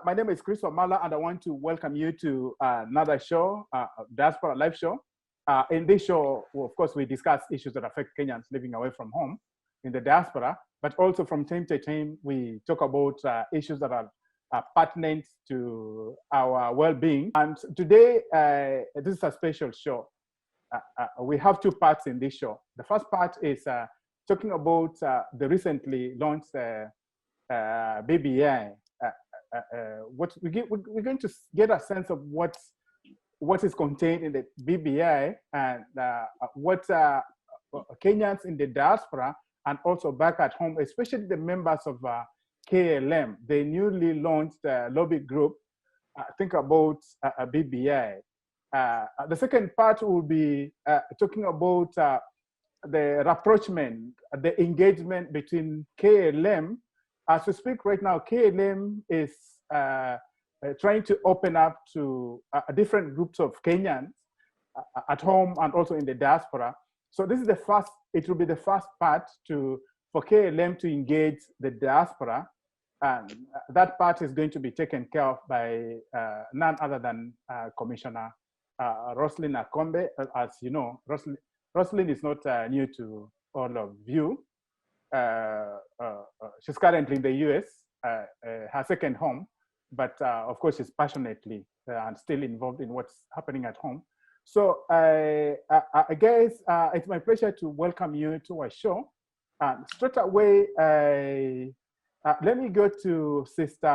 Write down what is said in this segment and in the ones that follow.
my name is Chris Wamala, and I want to welcome you to another show, Diaspora Live Show. In this show, well, of course, we discuss issues that affect Kenyans living away from home in the diaspora, but also from time to time, we talk about issues that are pertinent to our well-being. And today, this is a special show. We have two parts in this show. The first part is talking about the recently launched BBI. We're going to get a sense of what is contained in the BBI and what Kenyans in the diaspora and also back at home, especially the members of KLM, the newly launched lobby group, think about a BBI. The second part will be talking about the rapprochement, the engagement between KLM. As we speak right now, KLM is trying to open up to different groups of Kenyans at home and also in the diaspora. So this is the first, it will be the first part for KLM to engage the diaspora. And that part is going to be taken care of by none other than Commissioner Roslyn Akombe. As you know, Roslyn is not new to all of you. She's currently in the US, her second home, but of course she's passionately and still involved in what's happening at home. So guys, it's my pleasure to welcome you to our show. Straight away, let me go to Sister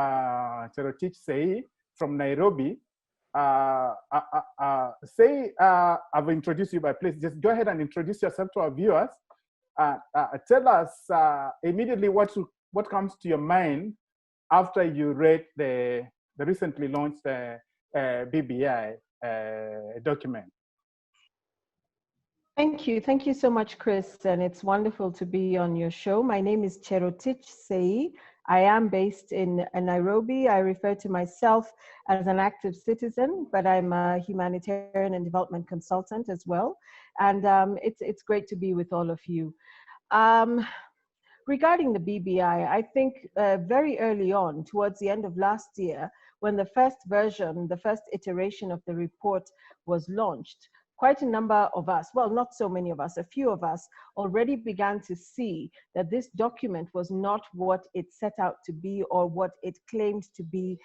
Cherotich Sei from Nairobi. Sei, I've introduced you, but please just go ahead and introduce yourself to our viewers. Tell us immediately what comes to your mind after you read the recently launched BBI document. Thank you so much, Chris, and it's wonderful to be on your show. My name is Cherotich Sei. I am based in Nairobi. I refer to myself as an active citizen, but I'm a humanitarian and development consultant as well. And it's great to be with all of you. Regarding the BBI, I think very early on, towards the end of last year, when the first version, the first iteration of the report was launched, quite a number of us, well, not so many of us, a few of us already began to see that this document was not what it set out to be or what it claimed to be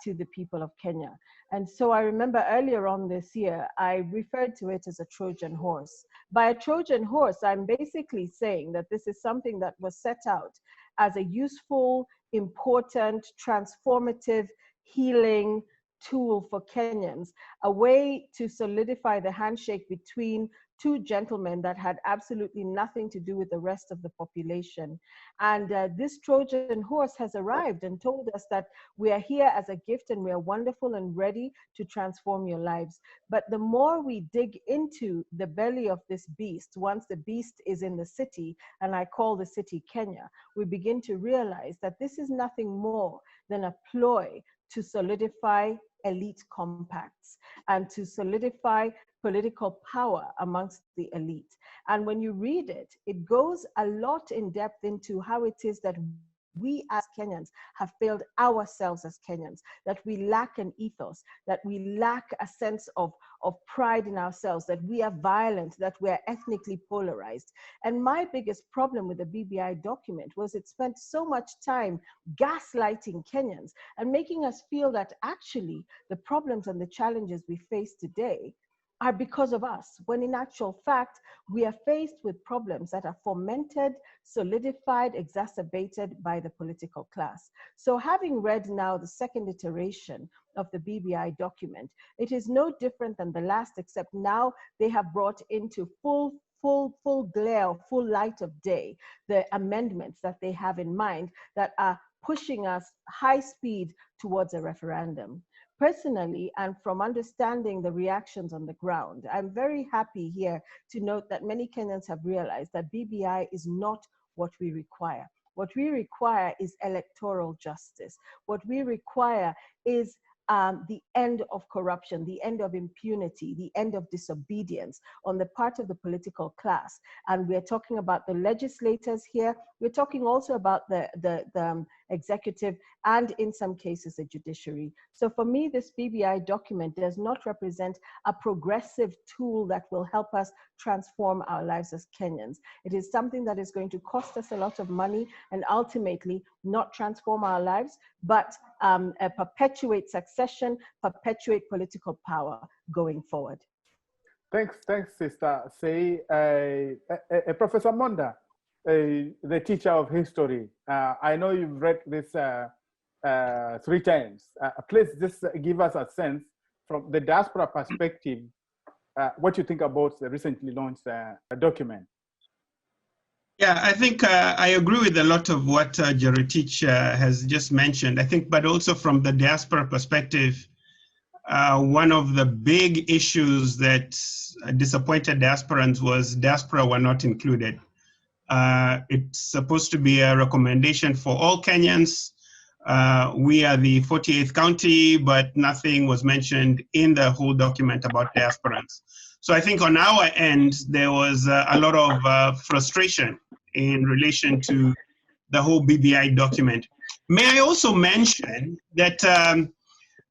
to the people of Kenya. And so I remember earlier on this year, I referred to it as a Trojan horse. By a Trojan horse, I'm basically saying that this is something that was set out as a useful, important, transformative, healing tool for Kenyans, a way to solidify the handshake between two gentlemen that had absolutely nothing to do with the rest of the population. And this Trojan horse has arrived and told us that we are here as a gift and we are wonderful and ready to transform your lives. But the more we dig into the belly of this beast, once the beast is in the city, and I call the city Kenya, we begin to realize that this is nothing more than a ploy to solidify elite compacts and to solidify political power amongst the elite. And when you read it, it goes a lot in depth into how it is that we as Kenyans have failed ourselves as Kenyans, that we lack an ethos, that we lack a sense of pride in ourselves, that we are violent, that we are ethnically polarized. And my biggest problem with the BBI document was it spent so much time gaslighting Kenyans and making us feel that actually the problems and the challenges we face today are because of us, when in actual fact, we are faced with problems that are fomented, solidified, exacerbated by the political class. So having read now the second iteration of the BBI document, it is no different than the last, except now they have brought into full glare, full light of day, the amendments that they have in mind that are pushing us high speed towards a referendum. Personally, and from understanding the reactions on the ground, I'm very happy here to note that many Kenyans have realized that BBI is not what we require. What we require is electoral justice. What we require is the end of corruption, the end of impunity, the end of disobedience on the part of the political class. And we're talking about the legislators here. We're talking also about the executive, and in some cases, the judiciary. So for me, this BBI document does not represent a progressive tool that will help us transform our lives as Kenyans. It is something that is going to cost us a lot of money and ultimately not transform our lives, but perpetuate succession, perpetuate political power going forward. Thanks, Sister Say. Professor Monda, the teacher of history, I know you've read this 3 times. Please just give us a sense from the diaspora perspective, what you think about the recently launched document. Yeah, I think I agree with a lot of what Jerotich has just mentioned. I think, but also from the diaspora perspective, one of the big issues that disappointed diasporans was diaspora were not included. It's supposed to be a recommendation for all Kenyans. We are the 48th county, but nothing was mentioned in the whole document about diasporans. So I think on our end, there was a lot of frustration in relation to the whole BBI document. May I also mention that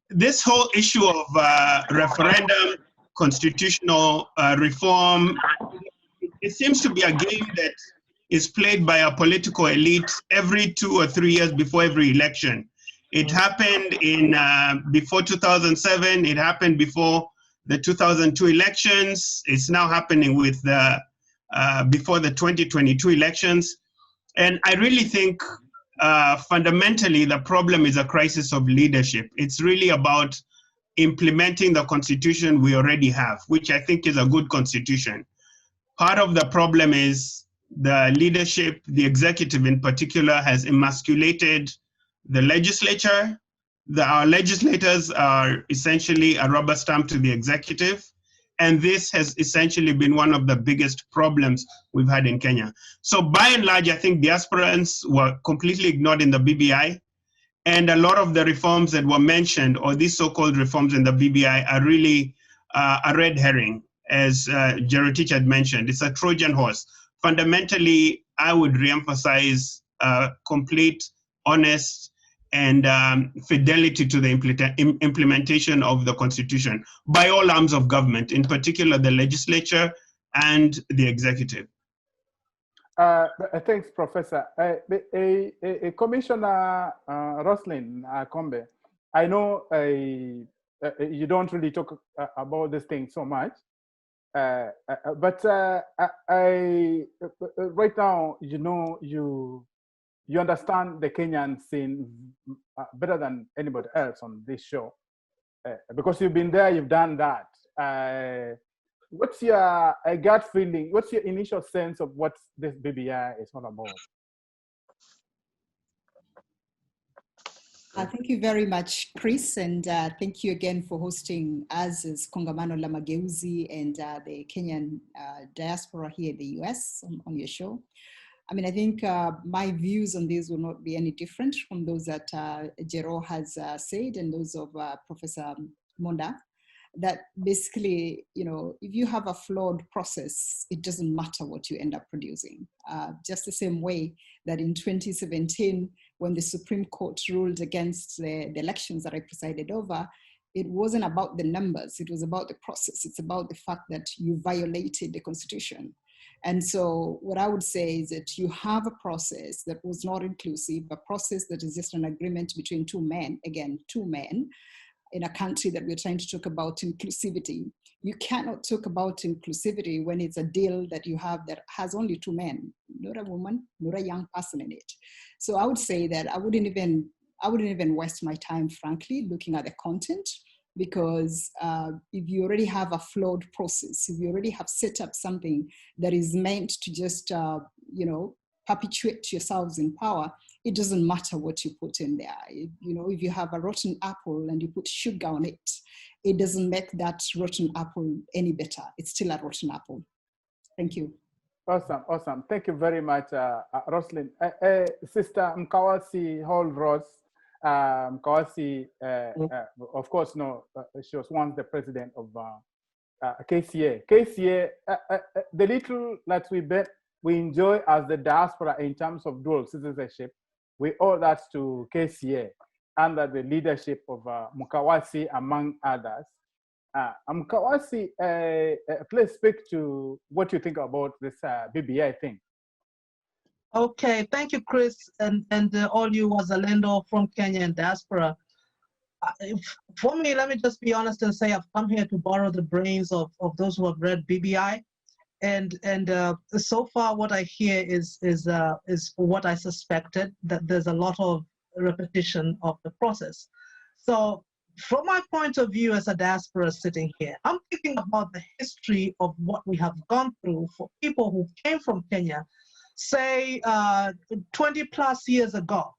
this whole issue of referendum, constitutional reform, it seems to be a game that is played by a political elite every 2 or 3 years before every election. It happened in before 2007, it happened before the 2002 elections, it's now happening with the before the 2022 elections. And I really think fundamentally the problem is a crisis of leadership. It's really about implementing the constitution we already have, which I think is a good constitution. Part of the problem is the leadership, the executive in particular, has emasculated the legislature. Our legislators are essentially a rubber stamp to the executive. And this has essentially been one of the biggest problems we've had in Kenya. So by and large, I think diasporans were completely ignored in the BBI. And a lot of the reforms that were mentioned, or these so-called reforms in the BBI, are really a red herring, as Jerotich had mentioned. It's a Trojan horse. Fundamentally, I would reemphasize complete, honest, and fidelity to the implementation of the Constitution by all arms of government, in particular the legislature and the executive. Thanks, Professor. Commissioner Roslyn Kombe, I know you don't really talk about this thing so much, but right now, you know, you understand the Kenyan scene better than anybody else on this show, because you've been there, you've done that. What's your gut feeling? What's your initial sense of what this BBI is all about? Thank you very much, Chris, and thank you again for hosting us as Kongamano la Mageuzi and the Kenyan diaspora here in the US on your show. I mean, I think my views on this will not be any different from those that Jero has said and those of Professor Monda. That basically, you know, if you have a flawed process, it doesn't matter what you end up producing. Just the same way that in 2017, when the Supreme Court ruled against the elections that I presided over, it wasn't about the numbers, it was about the process. It's about the fact that you violated the Constitution. And so what I would say is that you have a process that was not inclusive, a process that is just an agreement between two men, again, two men, in a country that we're trying to talk about inclusivity. You cannot talk about inclusivity when it's a deal that you have that has only two men, not a woman, not a young person in it. So I would say that I wouldn't even waste my time, frankly, looking at the content, because if you already have a flawed process, if you already have set up something that is meant to just, perpetuate yourselves in power, it doesn't matter what you put in there. If you have a rotten apple and you put sugar on it, it doesn't make that rotten apple any better. It's still a rotten apple. Thank you. Awesome. Thank you very much, Roslyn. Sister Mkawasi Hall-Ross, Mkawasi, of course, she was once the president of KCA. KCA, the little that we enjoy as the diaspora in terms of dual citizenship we owe that to KCA under the leadership of Mukawasi, among others. Mukawasi, please speak to what you think about this BBI thing. Okay, thank you, Chris, and all you Wazalendo from Kenya and Diaspora. For me, let me just be honest and say I've come here to borrow the brains of those who have read BBI, and so far what I hear is what I suspected, that there's a lot of repetition of the process. So from my point of view as a diaspora sitting here, I'm thinking about the history of what we have gone through for people who came from Kenya, say 20 plus years ago.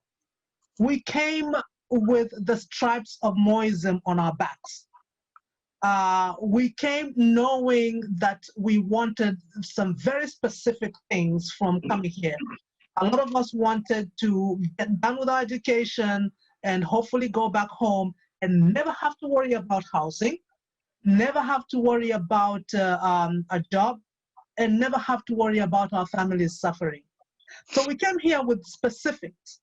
We came with the stripes of Moism on our backs. We came knowing that we wanted some very specific things from coming here. A lot of us wanted to get done with our education and hopefully go back home and never have to worry about housing, never have to worry about a job, and never have to worry about our families suffering. So we came here with specifics,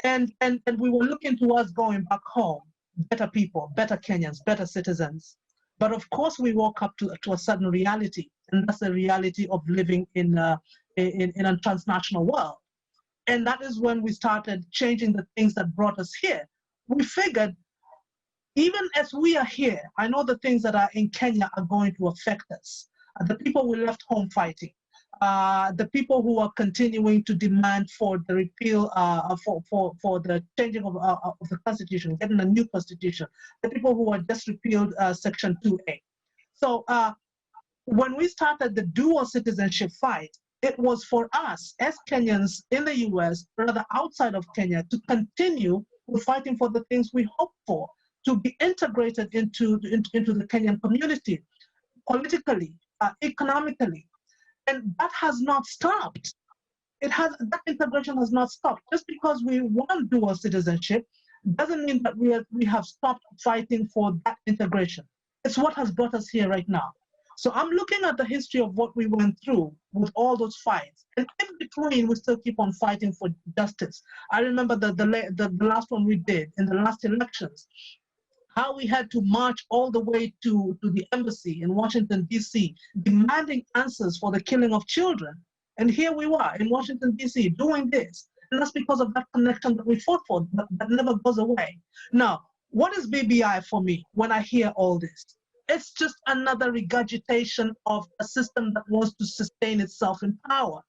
and we were looking towards going back home, better people, better Kenyans, better citizens. But of course, we woke up to a certain reality, and that's the reality of living in a transnational world. And that is when we started changing the things that brought us here. We figured, even as we are here, I know the things that are in Kenya are going to affect us. The people we left home fighting, the people who are continuing to demand for the repeal, for the changing of the constitution, getting a new constitution, the people who are just repealed Section 2A. So when we started the dual citizenship fight, it was for us as Kenyans in the US, rather outside of Kenya, to continue with fighting for the things we hope for, to be integrated into the Kenyan community, politically, economically. And that has not stopped. That integration has not stopped. Just because we want dual citizenship doesn't mean that we have stopped fighting for that integration. It's what has brought us here right now. So I'm looking at the history of what we went through with all those fights. And in between, we still keep on fighting for justice. I remember the last one we did in the last elections, how we had to march all the way to the embassy in Washington, D.C., demanding answers for the killing of children. And here we were in Washington, D.C., doing this. And that's because of that connection that we fought for, that never goes away. Now, what is BBI for me when I hear all this? It's just another regurgitation of a system that wants to sustain itself in power.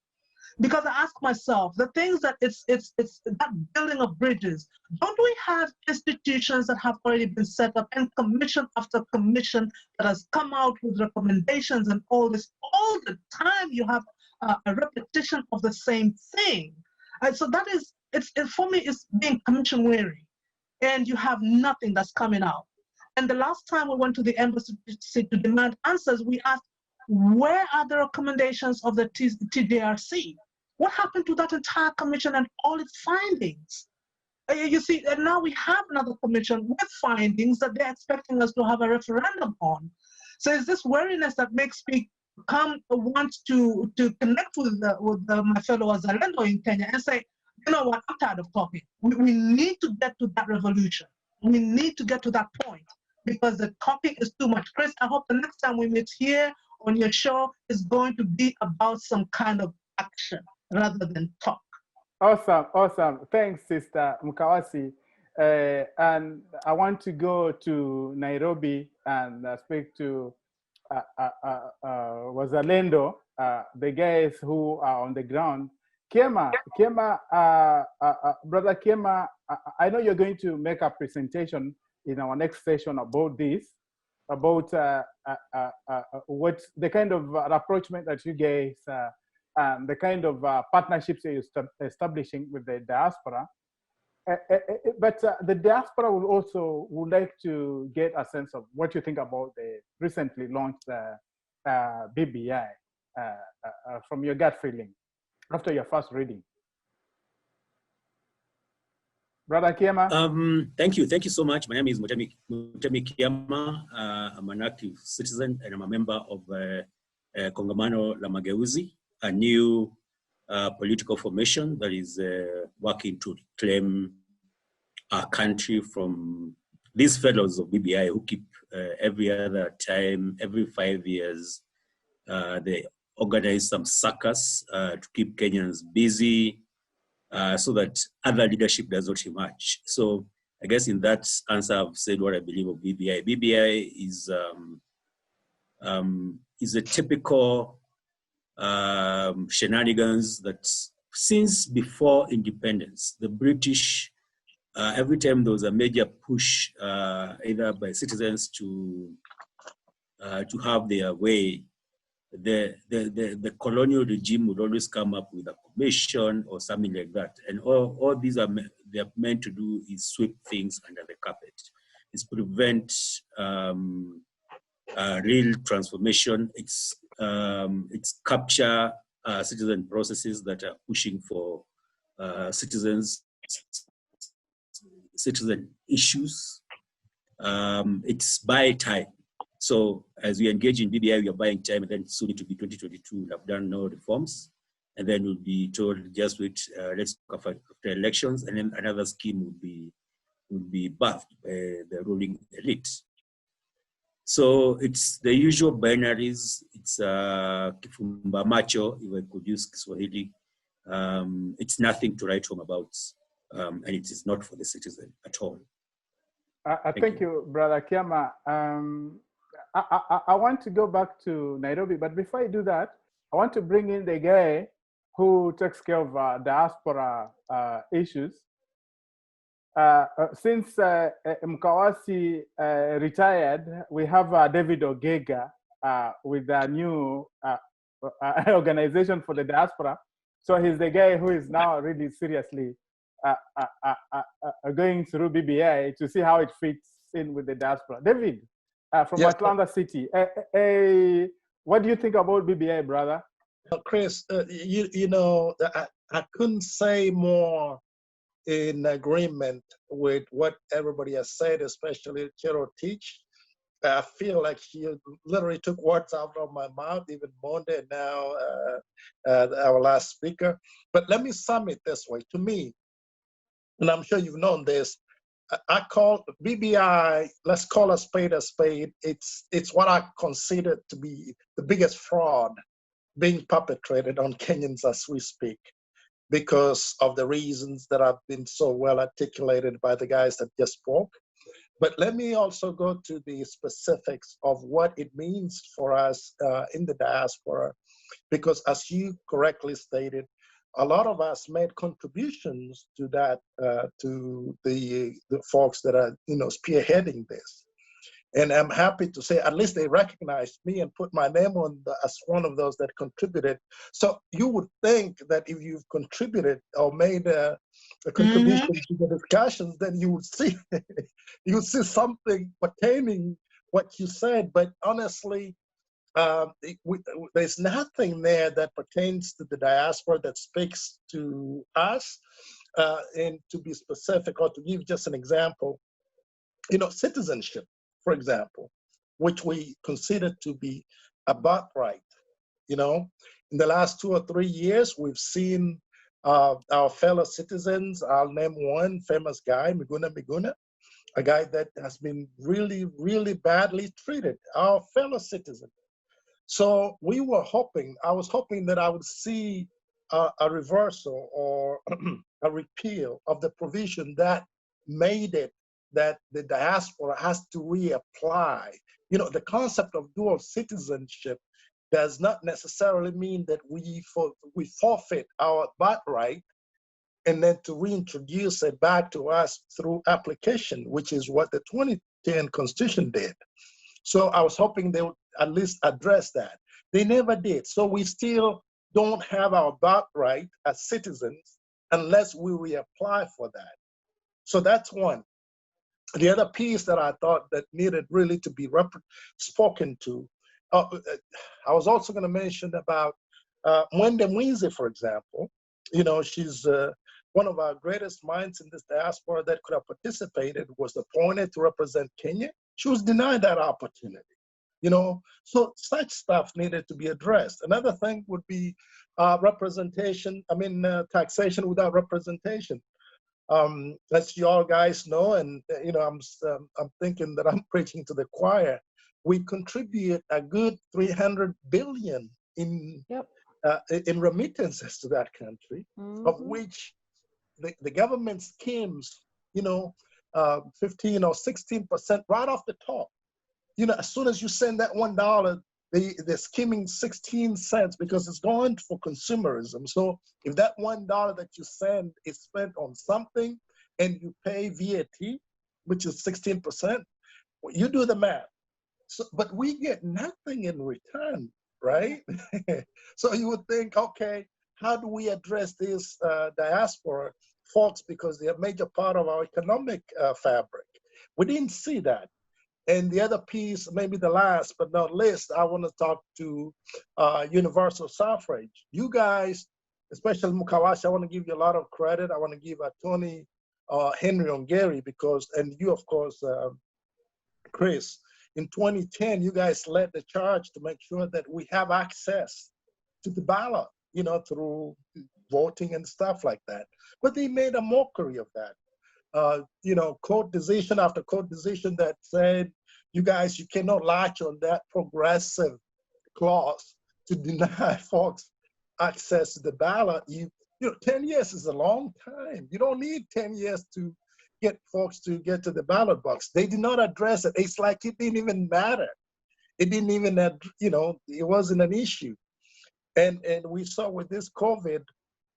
Because I ask myself, the things that it's that building of bridges, don't we have institutions that have already been set up, and commission after commission that has come out with recommendations and all this? All the time you have a repetition of the same thing. And so that is, for me, it's being commission weary. And you have nothing that's coming out. And the last time we went to the embassy to demand answers, we asked, where are the recommendations of the TJRC? What happened to that entire commission and all its findings? You see, and now we have another commission with findings that they're expecting us to have a referendum on. So it's this wariness that makes me want to connect with my fellow Wazalendo in Kenya and say, you know what, I'm tired of talking. We need to get to that revolution. We need to get to that point because the talking is too much. Chris, I hope the next time we meet here on your show is going to be about some kind of action rather than talk. Awesome, awesome. Thanks, Sister Mukawasi. And I want to go to Nairobi and speak to Wazalendo, the guys who are on the ground. Kema, Brother Kema, I know you're going to make a presentation in our next session about this, about what the kind of rapprochement that you guys, the kind of partnerships you're establishing with the diaspora. But the diaspora would like to get a sense of what you think about the recently launched BBI from your gut feeling after your first reading. Brother Kiema. Thank you so much. My name is Mutemi Kiema. I'm an active citizen and I'm a member of Kongamano la Mageuzi, a new political formation that is working to reclaim our country from these fellows of BBI who keep every other time, every 5 years, they organize some circus to keep Kenyans busy so that other leadership does not emerge. So I guess in that answer, I've said what I believe of BBI. BBI is a typical shenanigans that since before independence, the British, every time there was a major push either by citizens to have their way, the colonial regime would always come up with a commission or something like that. And all these they're meant to do is sweep things under the carpet. It's prevent real transformation. It's capture citizen processes that are pushing for citizen issues. It's buy time. So as we engage in BBI, we are buying time, and then soon it will be 2022. We'll have done no reforms, and then we'll be told just wait, let's talk after elections, and then another scheme would be birthed by the ruling elite. So it's the usual binaries. It's kifumba macho, if I could use Kiswahili. It's nothing to write home about, and it is not for the citizen at all. Thank you, Brother Kiama. I want to go back to Nairobi, but before I do that, I want to bring in the guy who takes care of diaspora issues. Since Mkawasi retired, we have David Ogega with a new organization for the diaspora. So he's the guy who is now really seriously going through BBI to see how it fits in with the diaspora. David, from yes, Atlanta City, what do you think about BBI, brother? Chris, you know, I couldn't say more in agreement with what everybody has said, especially Chero Teach. I feel like she literally took words out of my mouth, even Monday, now our last speaker. But let me sum it this way. To me, and I'm sure you've known this, I call BBI, let's call a spade a spade. It's what I consider to be the biggest fraud being perpetrated on Kenyans as we speak, because of the reasons that have been so well articulated by the guys that just spoke. But let me also go to the specifics of what it means for us in the diaspora, because as you correctly stated, a lot of us made contributions to that, to the folks that are, you know, spearheading this. And I'm happy to say at least they recognized me and put my name on as one of those that contributed. So you would think that if you've contributed or made a contribution to the discussions, then you would see you would see something pertaining what you said. But honestly, there's nothing there that pertains to the diaspora that speaks to us. And to be specific, or to give just an example, you know, citizenship, for example, which we consider to be a birthright. You know, in the last 2 or 3 years, we've seen our fellow citizens. I'll name one famous guy, Miguna, a guy that has been really, really badly treated, our fellow citizen. So we were hoping, I was hoping that I would see a reversal or a repeal of the provision that made it that the diaspora has to reapply. You know, the concept of dual citizenship does not necessarily mean that we forfeit our birthright and then to reintroduce it back to us through application, which is what the 2010 Constitution did. So I was hoping they would at least address that. They never did. So we still don't have our birthright as citizens unless we reapply for that. So that's one. The other piece that I thought that needed really to be spoken to, I was also going to mention about Mwende Mwize, for example. You know, she's one of our greatest minds in this diaspora that could have participated, was appointed to represent Kenya. She was denied that opportunity. you know? So such stuff needed to be addressed. Another thing would be taxation without representation. As you all guys know, and you know, I'm thinking that I'm preaching to the choir. We contribute a good 300 billion in remittances to that country, of which the government schemes, you know, 15 or 16% right off the top. You know, as soon as you send that $1, they're skimming 16 cents because it's going for consumerism. So if that $1 that you send is spent on something and you pay VAT, which is 16%, well, you do the math. So, but we get nothing in return, right? So you would think, okay, how do we address this diaspora folks, because they're a major part of our economic fabric? We didn't see that. And the other piece, maybe the last but not least, I want to talk to universal suffrage. You guys, especially Mukawashi, I want to give you a lot of credit. I want to give Attorney Henry Ongeri, because, and you, of course, Chris, in 2010, you guys led the charge to make sure that we have access to the ballot, you know, through voting and stuff like that. But they made a mockery of that. You know, court decision after court decision that said, you guys, you cannot latch on that progressive clause to deny folks access to the ballot. You know, 10 years is a long time. You don't need 10 years to get folks to get to the ballot box. They did not address it. It's like it didn't even matter. It didn't even, you know, it wasn't an issue. And we saw with this COVID,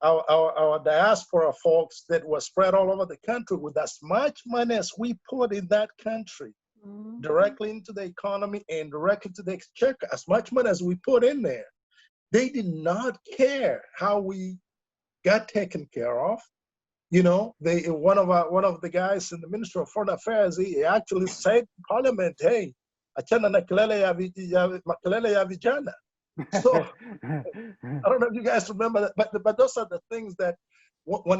our diaspora folks that were spread all over the country, with as much money as we put in that country, directly into the economy and directly to the exchequer, as much money as we put in there, they did not care how we got taken care of. You know, one of the guys in the Ministry of Foreign Affairs, he actually said in Parliament, "Hey, achana na kelele ya vijana." So I don't know if you guys remember that, but those are the things that when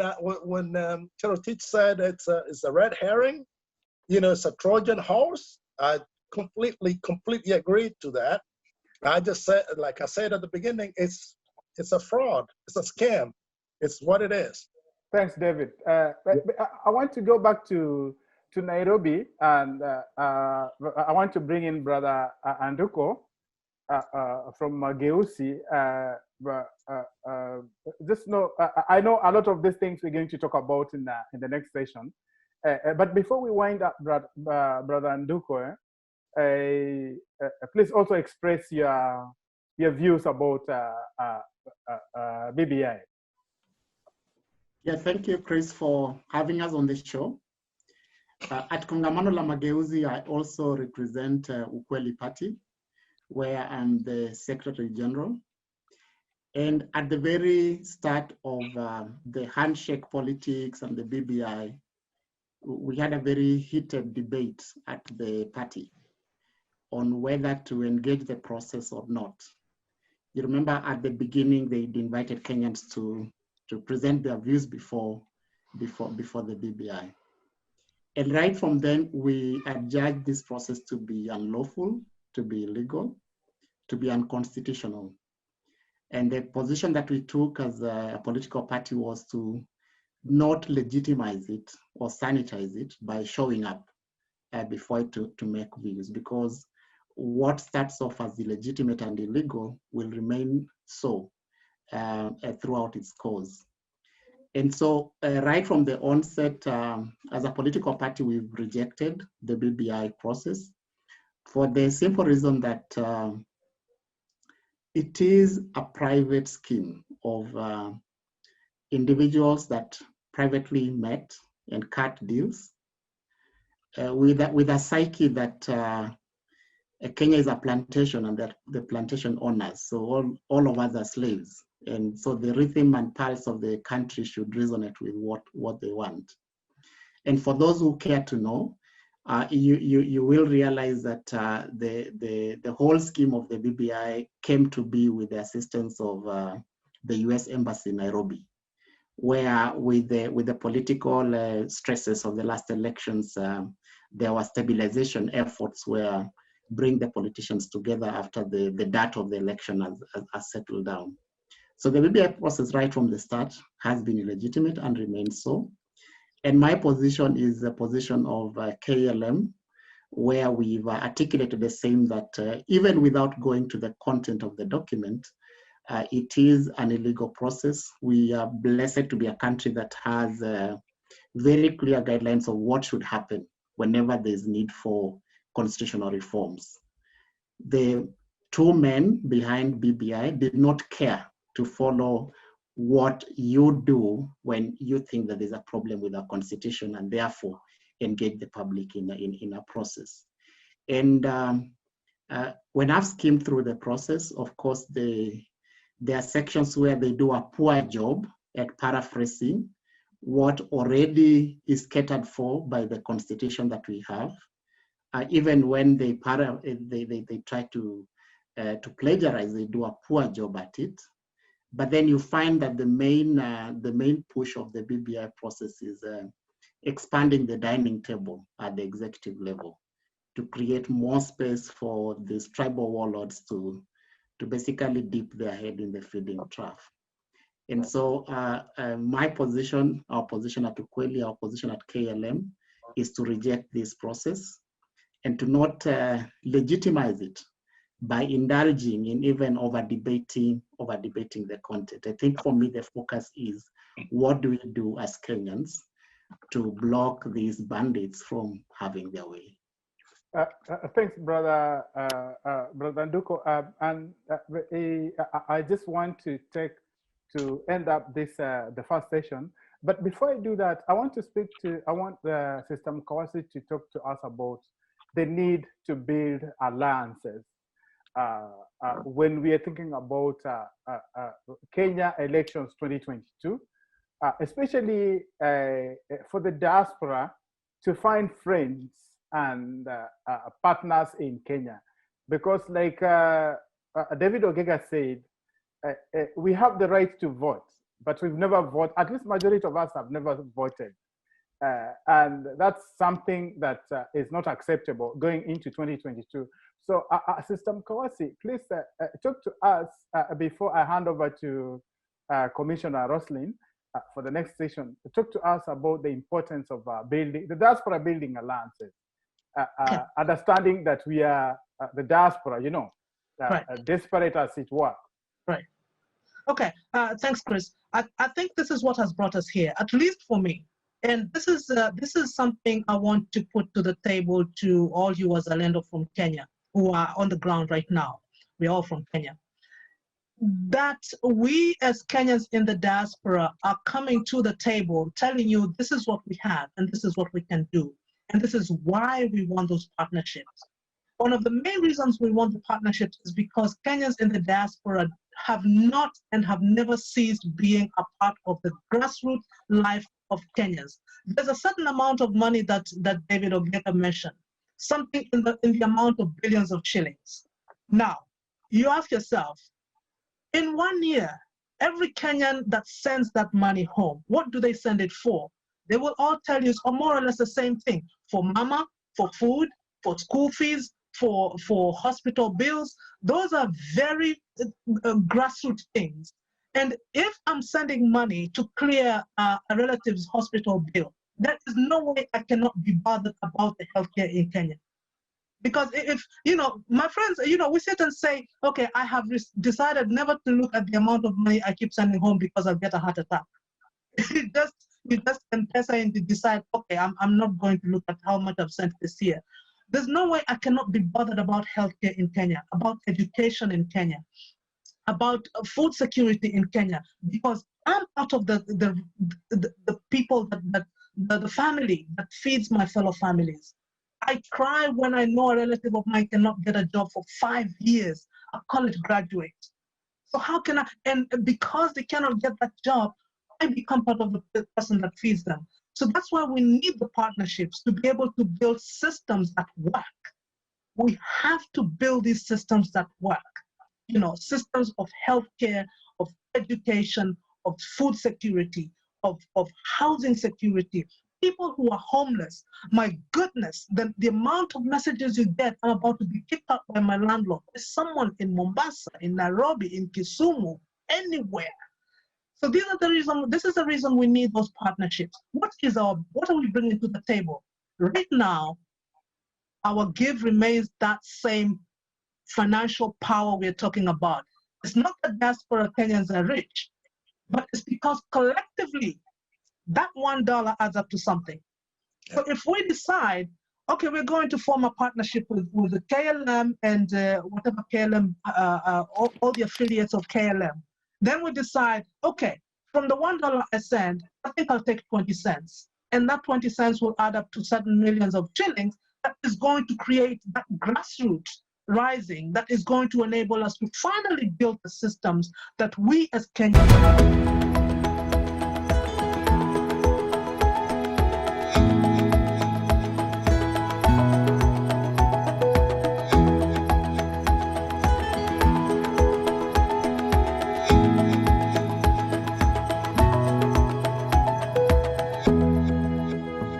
Cherotich said it's a red herring, you know, it's a Trojan horse. I completely agreed to that. I just said, like I said at the beginning, it's a fraud, it's a scam, it's what it is. Thanks, David. I want to go back to Nairobi, and I want to bring in Brother Anduko from Mageuzi. Just know, I know a lot of these things we're going to talk about in the next session. But before we wind up, Brother Anduko, please also express your views about BBI. Yeah, thank you, Chris, for having us on the show. At Kongamano la Mageuzi, I also represent Ukweli Party, where I'm the Secretary General. And at the very start of the handshake politics and the BBI, we had a very heated debate at the party on whether to engage the process or not. You remember at the beginning, they invited Kenyans to present their views before the BBI. And right from then, we adjudged this process to be unlawful, to be illegal, to be unconstitutional. And the position that we took as a political party was to not legitimize it or sanitize it by showing up before it to make views, because what starts off as illegitimate and illegal will remain so throughout its course. And so right from the onset, as a political party, we've rejected the BBI process for the simple reason that it is a private scheme of individuals that privately met and cut deals with a psyche that Kenya is a plantation and that the plantation owners, so all of us are slaves. And so the rhythm and pulse of the country should resonate with what they want. And for those who care to know, you will realize that the whole scheme of the BBI came to be with the assistance of the US Embassy in Nairobi, where with the political stresses of the last elections, there were stabilization efforts where bring the politicians together after the date of the election has settled down. So the BBI process right from the start has been illegitimate and remains so. And my position is the position of KLM, where we've articulated the same, that even without going to the content of the document, it is an illegal process. We are blessed to be a country that has very clear guidelines of what should happen whenever there's need for constitutional reforms. The two men behind BBI did not care to follow what you do when you think that there's a problem with our constitution, and therefore engage the public in a process. And when I've skimmed through the process, of course, there are sections where they do a poor job at paraphrasing what already is catered for by the constitution that we have. Even when they try to plagiarize, they do a poor job at it. But then you find that the main push of the BBI process is expanding the dining table at the executive level to create more space for these tribal warlords to basically dip their head in the feeding trough. And so my position, our position at Ukweli, our position at KLM is to reject this process and to not legitimize it by indulging in even over debating the content. I think for me, the focus is what do we do as Kenyans to block these bandits from having their way. Thanks, brother Nduko. I just want to end up this the first session. But before I do that, I want Sister Mkawasi to talk to us about the need to build alliances. When we are thinking about Kenya elections 2022, especially for the diaspora to find friends and partners in Kenya. Because like David Ogega said, we have the right to vote, but we've never voted, at least majority of us have never voted. And that's something that is not acceptable going into 2022. So Sister Mkawasi, please talk to us before I hand over to Commissioner Roslin for the next session. Talk to us about the importance of building, the diaspora building alliances. Understanding that we are the diaspora, right. Desperate as it were. Right. Okay, thanks, Chris. I think this is what has brought us here, at least for me. And this is something I want to put to the table to all you Wazalendo from Kenya who are on the ground right now. We're all from Kenya. That we as Kenyans in the diaspora are coming to the table telling you this is what we have and this is what we can do. And this is why we want those partnerships. One of the main reasons we want the partnerships is because Kenyans in the diaspora have not and have never ceased being a part of the grassroots life of Kenyans. There's a certain amount of money that David Ogega mentioned, something in the amount of billions of shillings. Now, you ask yourself, in 1 year, every Kenyan that sends that money home, what do they send it for? They will all tell you, or more or less the same thing, for mama, for food, for school fees, for hospital bills. Those are very grassroots things. And if I'm sending money to clear a relative's hospital bill, there is no way I cannot be bothered about the healthcare in Kenya. Because if, my friends, we sit and say, okay, I have decided never to look at the amount of money I keep sending home because I'll get a heart attack. You just and decide, okay, I'm not going to look at how much I've sent this year. There's no way I cannot be bothered about healthcare in Kenya, about education in Kenya, about food security in Kenya, because I'm part of the people the family that feeds my fellow families. I cry when I know a relative of mine cannot get a job for 5 years, a college graduate. So how can I, and because they cannot get that job, I become part of the person that feeds them. So that's why we need the partnerships to be able to build systems that work. We have to build these systems that work. Systems of healthcare, of education, of food security, of housing security, people who are homeless, my goodness, the amount of messages you get, I'm about to be kicked out by my landlord. There's someone in Mombasa, in Nairobi, in Kisumu, anywhere. So this is the reason we need those partnerships. What are we bringing to the table? Right now, our give remains that same financial power we're talking about. It's not that diaspora Kenyans are rich, but it's because collectively, that $1 adds up to something. So if we decide, okay, we're going to form a partnership with the KLM and whatever KLM, all the affiliates of KLM, then we decide, okay, from the $1 I send, I think I'll take 20 cents. And that 20 cents will add up to certain millions of shillings that is going to create that grassroots rising that is going to enable us to finally build the systems that we as Kenyans